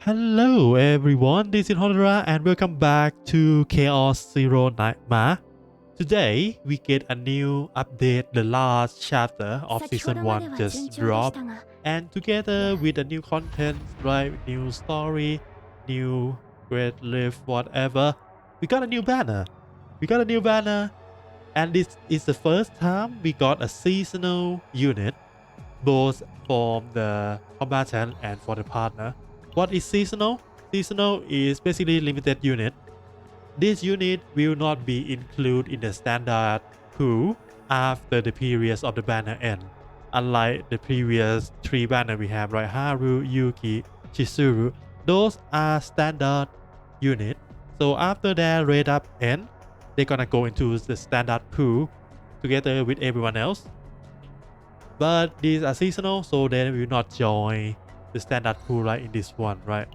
Hello everyone, this is Honora and welcome back to Chaos Zero Nightmare. Today we get a new update, the last chapter of season 1 just dropped, and together with the new content, right, new story, new great lift, whatever, we got a new banner. And this is the first time we got a seasonal unit, both from the combatant and for the partner. What is seasonal? Seasonal is basically limited unit. This unit will not be included in the standard pool after the periods of the banner end. Unlike the previous 3 banner we have, right? Haru, Yuki, Chizuru, those are standard unit. So after their rate up end, they're gonna go into the standard pool together with everyone else. But these are seasonal, so they will not join the standard pool right in this one, right?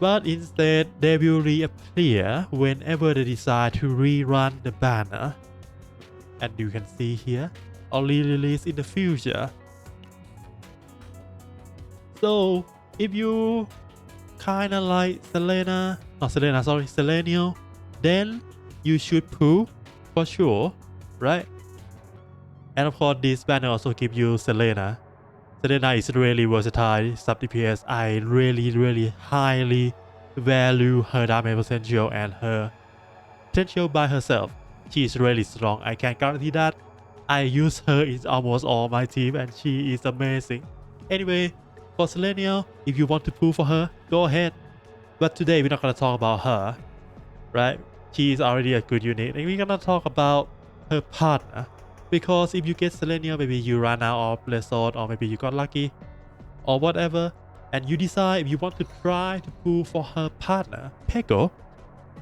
But instead they will reappear whenever they decide to rerun the banner, and you can see here, only release in the future. So if you kinda like Selenium, then you should pull for sure, right? And of course this banner also gives you Selena. Selena is really versatile sub DPS. I really highly value her damage potential and her potential by herself. She is really strong, I can guarantee that. I use her in almost all my team and she is amazing. Anyway, for Selena, if you want to pull for her, go ahead. But today we're not gonna talk about her, right? She is already a good unit, and we're gonna talk about her partner. Because if you get Selenia, maybe you run out of Blessed or maybe you got lucky or whatever, and you decide if you want to try to pull for her partner, Peko,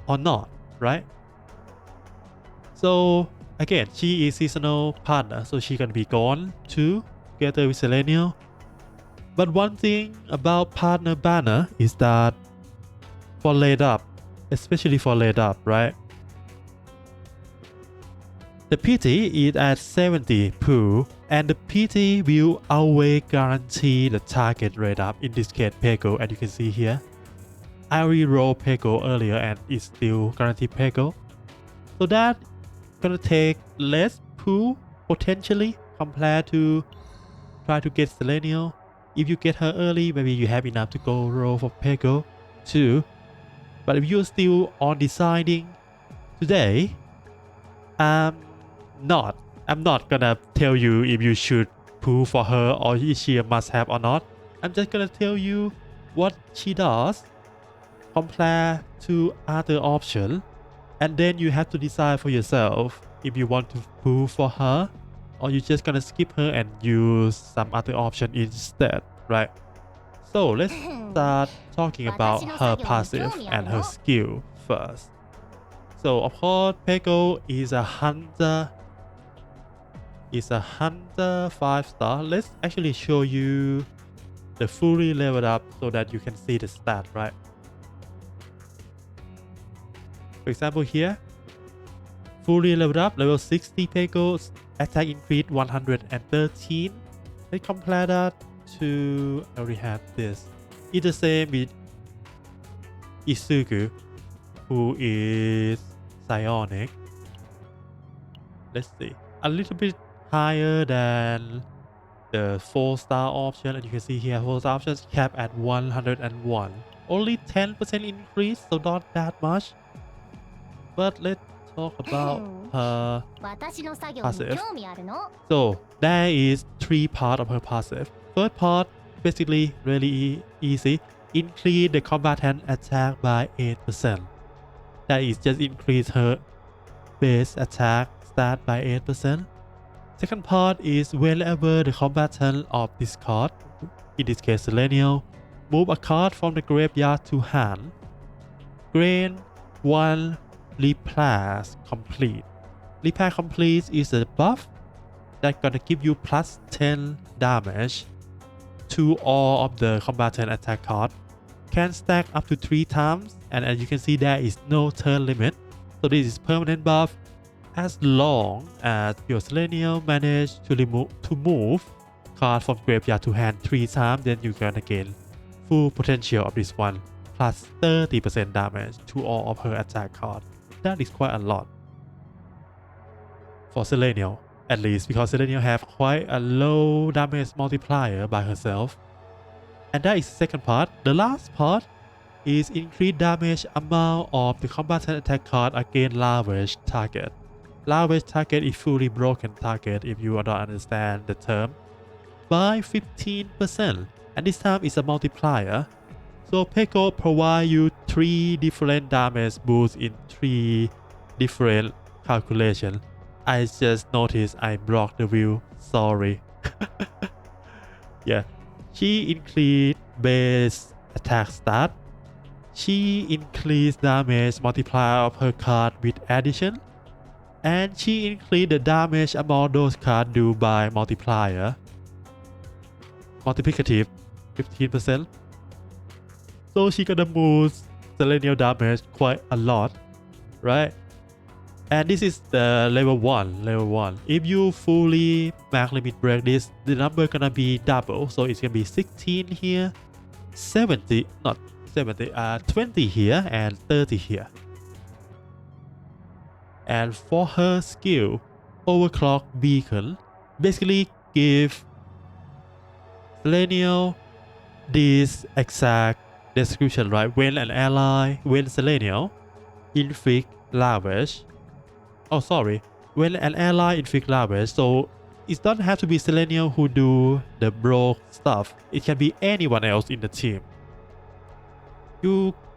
or not, right? So again, she is seasonal partner, so she can be gone too, together with Selenia. But one thing about partner banner is that for laid up, especially for laid up, right? The PT is at 70 pool, and the PT will always guarantee the target rate up, in this case Peko, as you can see here. I already rolled Peko earlier and it's still guaranteed Peko. So that gonna take less pool potentially compared to try to get Selenia. If you get her early, maybe you have enough to go roll for Peko too. But if you're still on deciding today, I'm not gonna tell you if you should pull for her or is she a must-have or not. I'm just gonna tell you what she does compared to other options, and then you have to decide for yourself if you want to pull for her or you're just gonna skip her and use some other option instead, right? So let's start talking about her passive and her skill first. So of course Peko is a hunter. 5-star. Let's actually show you the fully leveled up so that you can see the stat, right? For example here, fully leveled up, level 60 Peko, attack increase 113. Let's compare that to, I already have this. It's the same with Isuku, who is psionic. Let's see, a little bit higher than the 4-star option, and you can see here 4-star options capped at 101. Only 10% increase, so not that much. But let's talk about her passive. So there is 3 parts of her passive. First part, basically really easy. Increase the combatant attack by 8%. That is just increase her base attack stat by 8%. Second part is whenever the combatant of this card, in this case Selenia, move a card from the graveyard to hand, gain 1 repass complete. Repass complete is a buff that's gonna give you plus 10 damage to all of the combatant attack card. Can stack up to 3 times, and as you can see there is no turn limit. So this is permanent buff as long as your Selenia manage to move card from graveyard to hand 3 times, then you gonna gain full potential of this one plus 30% damage to all of her attack cards. That is quite a lot for Selenium, at least because Selenium have quite a low damage multiplier by herself. And that is the second part. The last part is increased damage amount of the combatant attack card against ravaged target. Ravaged target is fully broken target if you don't understand the term, by 15%, and this time it's a multiplier. So Peko provide you 3 different damage boosts in 3 different calculations. I just noticed I blocked the view, sorry. Yeah, she increased base attack stat. She increased damage multiplier of her card with addition. And she increased the damage amount those cards do by multiplier. Multiplicative 15%. So she gonna move Selenium damage quite a lot, right? And this is the level 1. If you fully max limit break this, the number gonna be double. So it's gonna be 16 here, 70, not 70, 20 here, and 30 here. And for her skill, Overclock Beacon basically give Selenium this exact description, right? When an ally, when Selenium inflict ravage, when an ally inflict ravage, so it doesn't have to be Selenium who do the broke stuff. It can be anyone else in the team.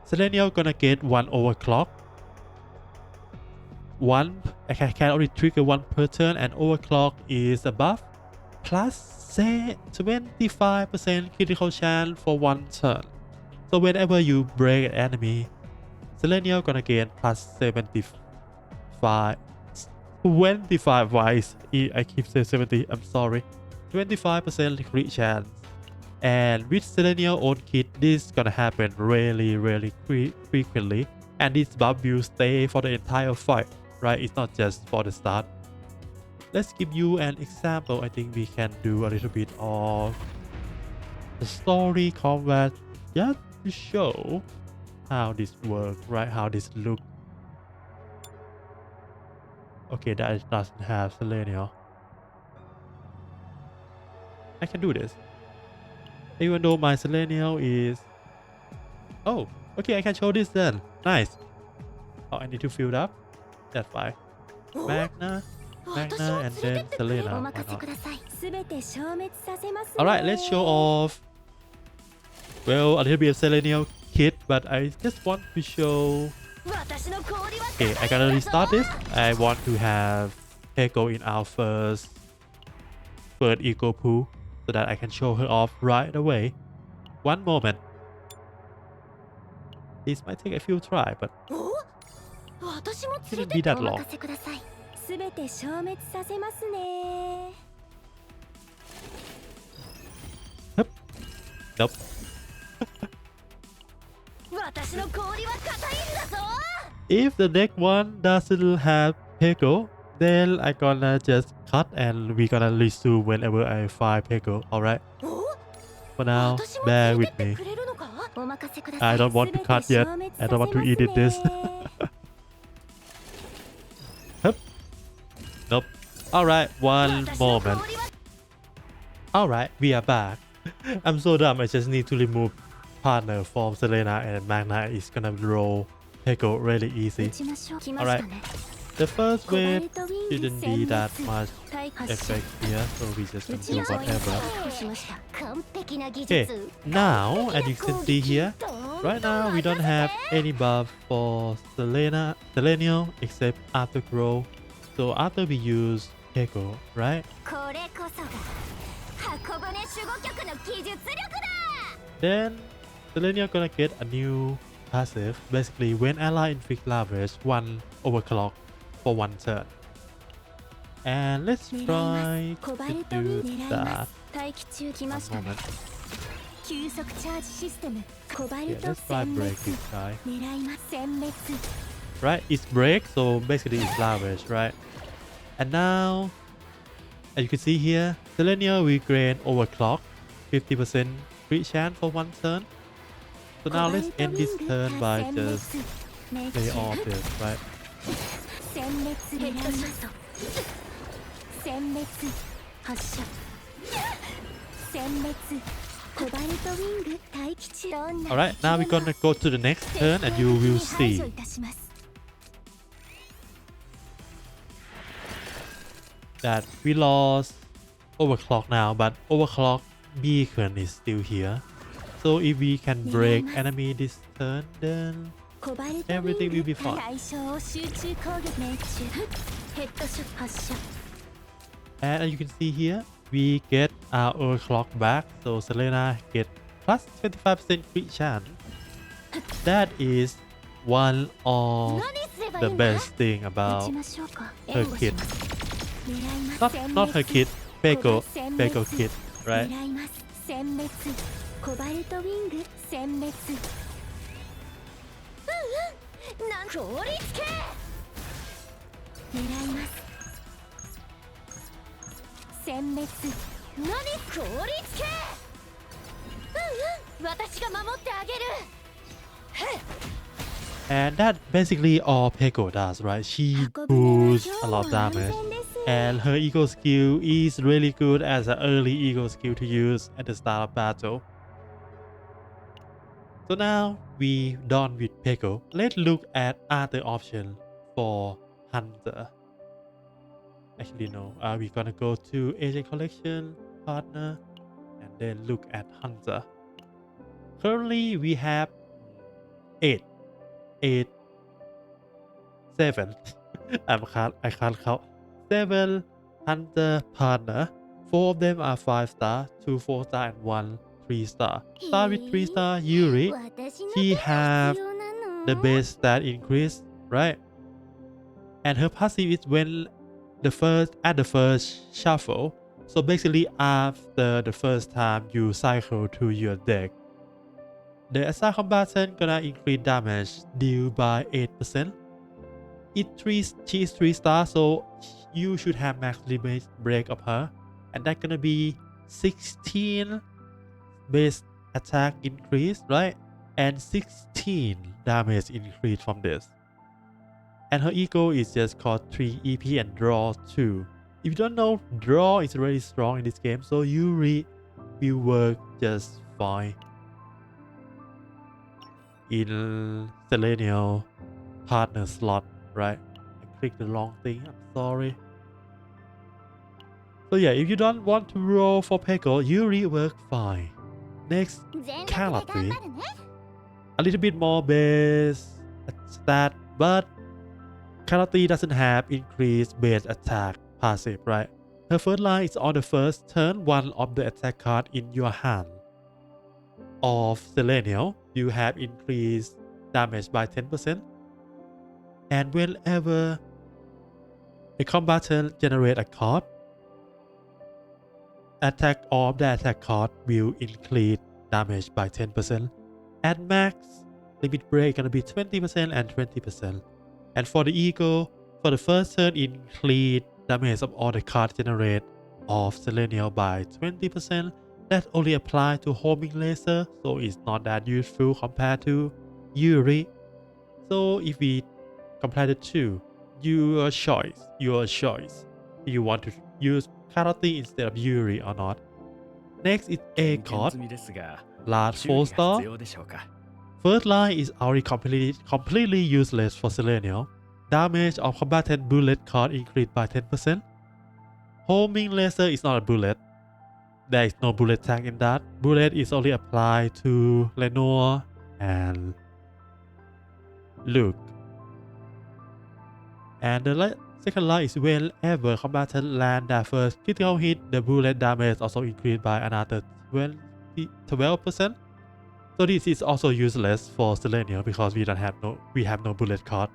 Selenium gonna get 1 overclock. I can only trigger 1 per turn, and overclock is a buff plus say 25% critical chance for 1 turn. So whenever you break an enemy, Selenium gonna gain plus 25 wise. I keep saying 70, I'm sorry. 25% crit chance. And with Selenium own kit, this gonna happen really frequently. And this buff will stay for the entire fight, right? It's not just for the start. Let's give you an example. I think we can do a little bit of the story combat just to show how this works, right? How this looks. Okay, that doesn't have Selenium. I can do this. Even though my Selenium is... Oh, okay, I can show this then. Nice. Oh, I need to fill it up. That's fine. Magna, and then Selena. Alright, let's show off. Well, a little bit of Selenium kit, but I just want to show... Okay, I gotta restart this. I want to have Peko in our first eco pool so that I can show her off right away. One moment. This might take a few tries, but shouldn't be that long. Hup. Nope. If the next one doesn't have Peko, then I gonna just cut and we gonna resume whenever I find Peko, alright? For now, bear with me. I don't want to cut yet. I don't want to edit this. Hup. Nope. Alright, one moment. Alright, we are back. I'm so dumb, I just need to remove partner from Selena and Magna is gonna roll Peko really easy. Alright, the first wave shouldn't be that much effect here, so we just can do whatever. Okay, now as you can see here, right now we don't have any buff for Selenium except afterglow. So after we use Peko, right? Then Selenium gonna get a new passive. Basically, when ally inflict ravage, 1 overclock for 1 turn. And let's try to do that. One moment. Yeah, let's try break this guy. Right, it's break, so basically it's ravage, right? And now As you can see here, Selenia will gain overclock, 50% crit chance for one turn. So now let's end this turn by just play off this, right? Alright, now we're gonna go to the next turn and you will see that we lost overclock now, but overclock beacon is still here. So if we can break enemy this turn, then everything will be fine. And as you can see here, we get our overclock back, so Selena get plus 25% crit chance. That is one of the best thing about her kit. Not her kit, Peko kit, right? And that basically all Peko does, right? She boosts a lot of damage, and her eco skill is really good as an early eco skill to use at the start of battle. So now we done with Peko. Let's look at other option for Hunter. Actually no, we're gonna go to Agent Collection, Partner, and then look at Hunter. Currently we have 8, 7 I can't count 7 Hunter Partner. 4 of them are 5-star, 2 4-star and 1 3-star. Start with 3-star Yuri. She have the base stat increase, right? And her passive is when at the first shuffle. So basically after the first time you cycle to your deck, the attack combatant gonna increase damage deal by 8%. She is 3-star, so you should have max limit break of her, and that's gonna be 16 base attack increase, right? And 16 damage increase from this. And her eco is just called 3 EP and draw 2. If you don't know, draw is really strong in this game, so Yuri will work just fine in Selenial partner slot, right? I clicked the wrong thing, I'm sorry. So yeah, if you don't want to roll for Peko, Yuri work fine. Next, Karate. A little bit more base stat, but Karate doesn't have increased base attack passive, right? Her first line is on the first turn one of the attack card in your hand of Selenial, you have increased damage by 10%. And whenever a combatant generate a card, attack of the attack card will increase damage by 10%. At max, limit break gonna be 20% and 20%. And for the ego, for the first turn, increase damage of all the cards generate of Selenial by 20%. That only apply to homing laser, so it's not that useful compared to Yuri. So if we compare the two, your choice. Do you want to use Karate instead of Yuri or not? Next is A card, large 4-star. First line is already completely useless for Selenial. Damage of combatant bullet card increased by 10%. Homing laser is not a bullet. There is no bullet tag in that. Bullet is only applied to Lenore and Luke. And the second line is whenever combatant land their first critical hit, the bullet damage also increased by another 12%. So this is also useless for Selenial because we have no bullet card.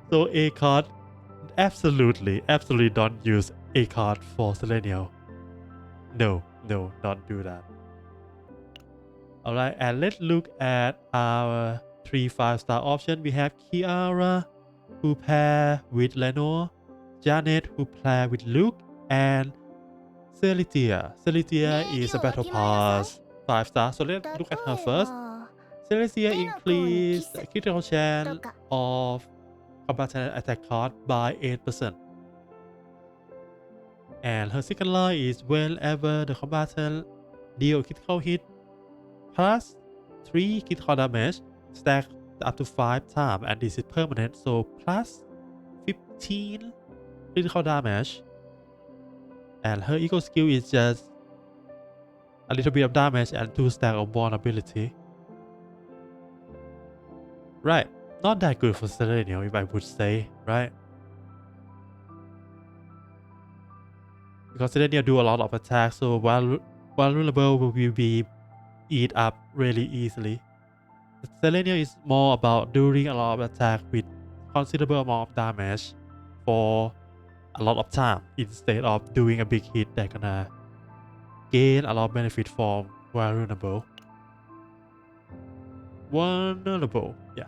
So A card, absolutely don't use A card for Selenial. No, don't do that. Alright, and let's look at our 3 5-star option. We have Kiara, who pair with Lenore, Janet, who pair with Luke, and Celitia is a battle pass 5 star. So let's look at her first. Celitia increased the critical chance of combatant attack card by 8%. And her second line is whenever the combatant deal critical hit plus 3 critical damage stacked up to 5 times, and this is permanent, so plus 15 critical damage. And her eco skill is just a little bit of damage and 2 stack of vulnerability. Right, not that good for Selenium if I would say, right? Because Selenium do a lot of attacks, so vulnerable will be eat up really easily. Selenium is more about doing a lot of attack with considerable amount of damage for a lot of time instead of doing a big hit that gonna gain a lot of benefit from vulnerable. Yeah.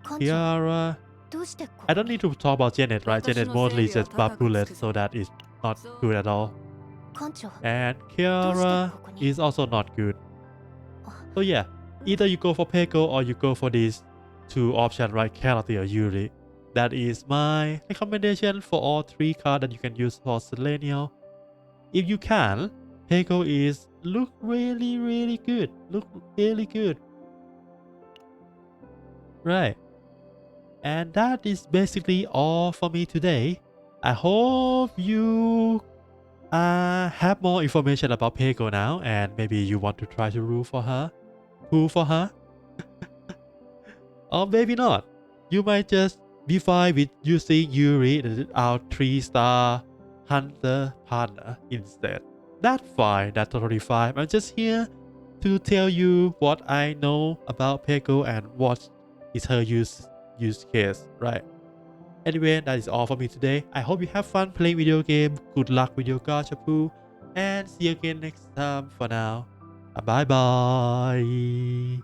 Kiara. I don't need to talk about Janet, right? Janet mostly just buff bullets, so that is not good at all. And Kiara is also not good. So yeah, either you go for Peko or you go for these 2 options, right? Karate or Yuri. That is my recommendation for all 3 cards that you can use for Selenium. If you can, Peko is look really good. Look really good. Right. And that is basically all for me today. I hope you have more information about Peko now, and maybe you want to try to root for her. Or maybe not. You might just be fine with using Yuri, our 3-star hunter partner instead. That's fine, that's totally fine. I'm just here to tell you what I know about Peko and what is her use case, right? Anyway, that is all for me today. I hope you have fun playing video game. Good luck with your gacha pool, and see you again next time. For now, bye bye.